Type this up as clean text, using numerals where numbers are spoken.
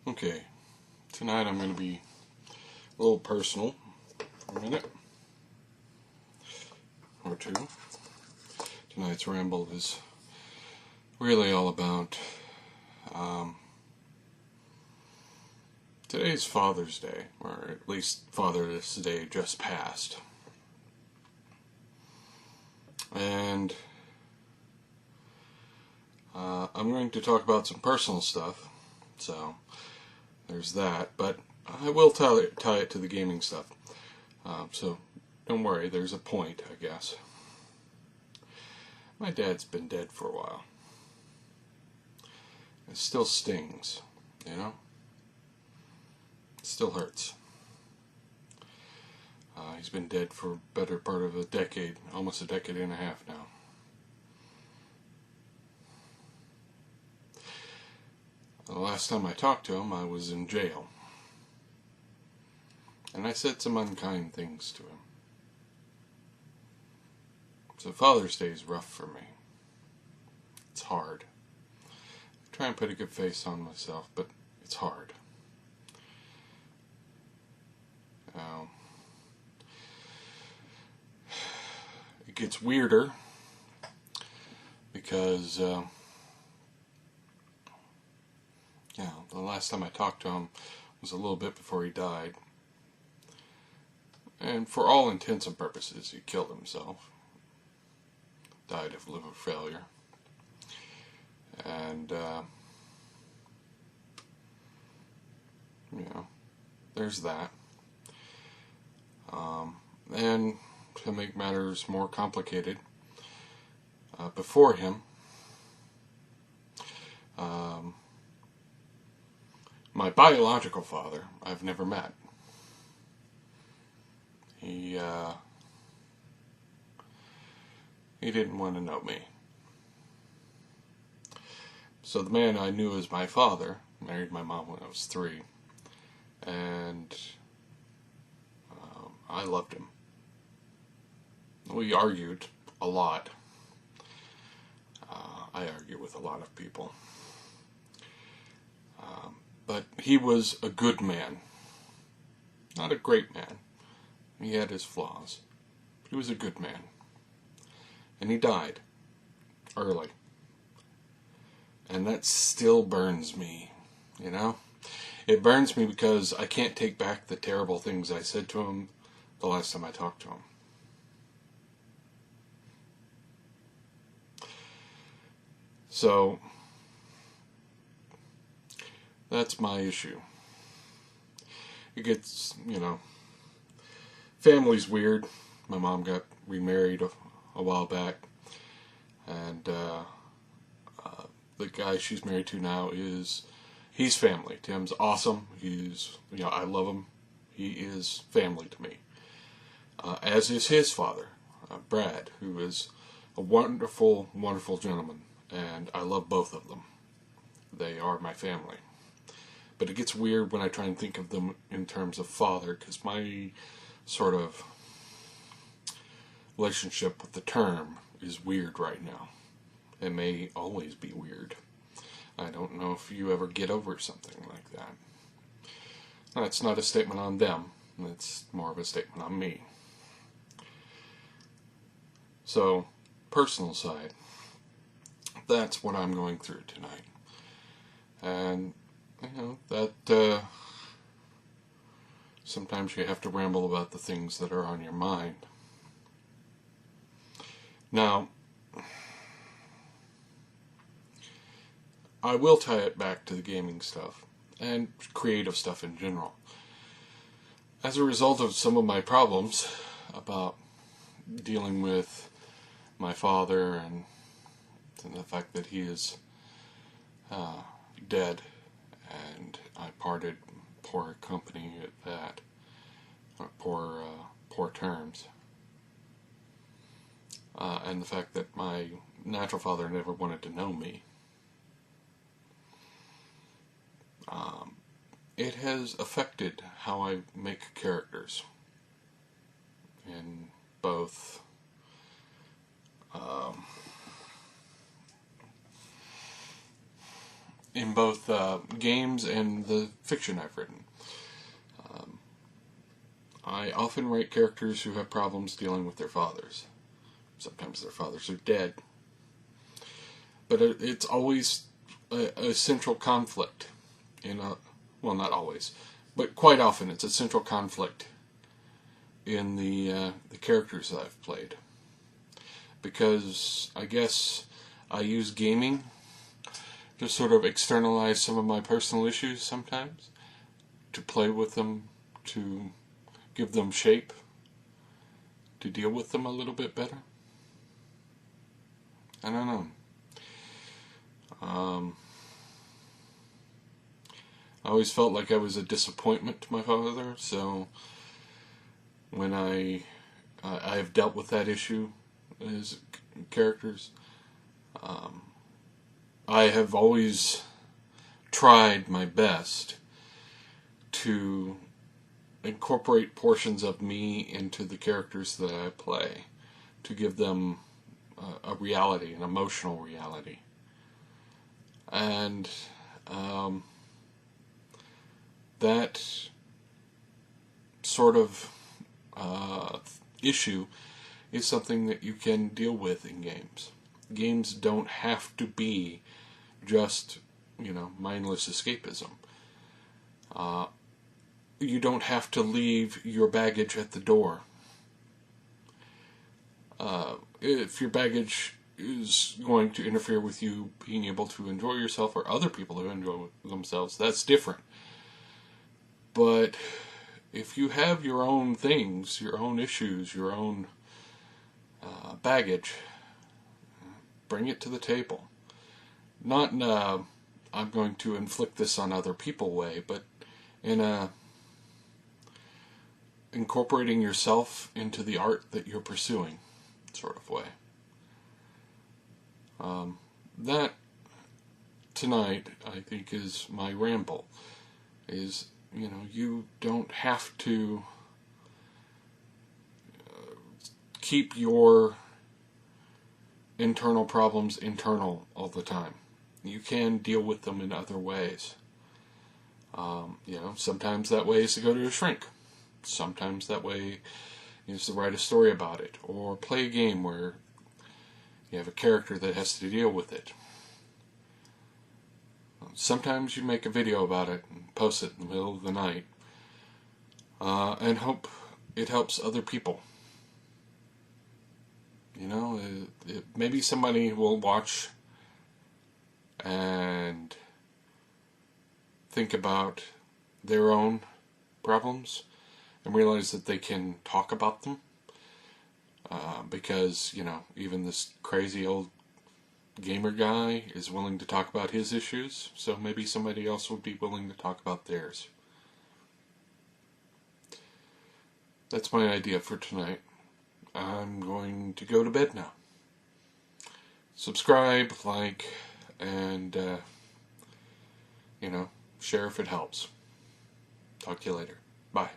Okay, tonight I'm going to be a little personal for a minute or two. Tonight's ramble is really all about today's Father's Day, or at least Father's Day just passed. And I'm going to talk about some personal stuff, so there's that, but I will tie it to the gaming stuff. So don't worry, there's a point, I guess. My dad's been dead for a while. It still stings, you know? It still hurts. He's been dead for a better part of a decade, almost a decade and a half now. The last time I talked to him, I was in jail. And I said some unkind things to him. So Father's Day is rough for me. It's hard. I try and put a good face on myself, but it's hard. It gets weirder because the last time I talked to him was a little bit before he died. And for all intents and purposes, he killed himself. Died of liver failure. And, there's that. And to make matters more complicated, before him, my biological father, I've never met. He didn't want to know me. So the man I knew as my father married my mom when I was 3, and I loved him. We argued a lot. I argue with a lot of people. But he was a good man. Not a great man. He had his flaws. But he was a good man. And he died early. And that still burns me, you know? It burns me because I can't take back the terrible things I said to him the last time I talked to him. So, that's my issue. It gets, family's weird. My mom got remarried a while back, and the guy she's married to now he's family. Tim's awesome. I love him. He is family to me. As is his father, Brad, who is a wonderful, wonderful gentleman, and I love both of them. They are my family. But it gets weird when I try and think of them in terms of father, because my sort of relationship with the term is weird right now. It may always be weird. I don't know if you ever get over something like that. That's not a statement on them. It's more of a statement on me. So, personal side. That's what I'm going through tonight. And, that sometimes you have to ramble about the things that are on your mind. Now, I will tie it back to the gaming stuff and creative stuff in general. As a result of some of my problems about dealing with my father and the fact that he is dead, and I parted poor company at that, poor terms, and the fact that my natural father never wanted to know me. It has affected how I make characters in both in both games and the fiction I've written. I often write characters who have problems dealing with their fathers. Sometimes their fathers are dead. But it's always a central conflict. Well, not always, but quite often it's a central conflict in the characters that I've played. Because I guess I use gaming to sort of externalize some of my personal issues sometimes, to play with them, to give them shape, to deal with them a little bit better. I don't know. I always felt like I was a disappointment to my father, so when I have dealt with that issue as characters, I have always tried my best to incorporate portions of me into the characters that I play, to give them a reality, an emotional reality. And that sort of issue is something that you can deal with in games. Games don't have to be just, mindless escapism. You don't have to leave your baggage at the door. If your baggage is going to interfere with you being able to enjoy yourself, or other people who enjoy themselves, that's different. But if you have your own things, your own issues, your own baggage, bring it to the table. Not in a I'm going to inflict this on other people way, but in a incorporating yourself into the art that you're pursuing sort of way. That tonight, I think, is my ramble. Is, you don't have to keep your internal problems internal all the time. You can deal with them in other ways. Sometimes that way is to go to a shrink. Sometimes that way is to write a story about it, or play a game where you have a character that has to deal with it. Sometimes you make a video about it and post it in the middle of the night, and hope it helps other people. Maybe somebody will watch and think about their own problems and realize that they can talk about them, because even this crazy old gamer guy is willing to talk about his issues, so maybe somebody else would be willing to talk about theirs. That's my idea for tonight. I'm going to go to bed now. Subscribe, like, and share if it helps. Talk to you later. Bye.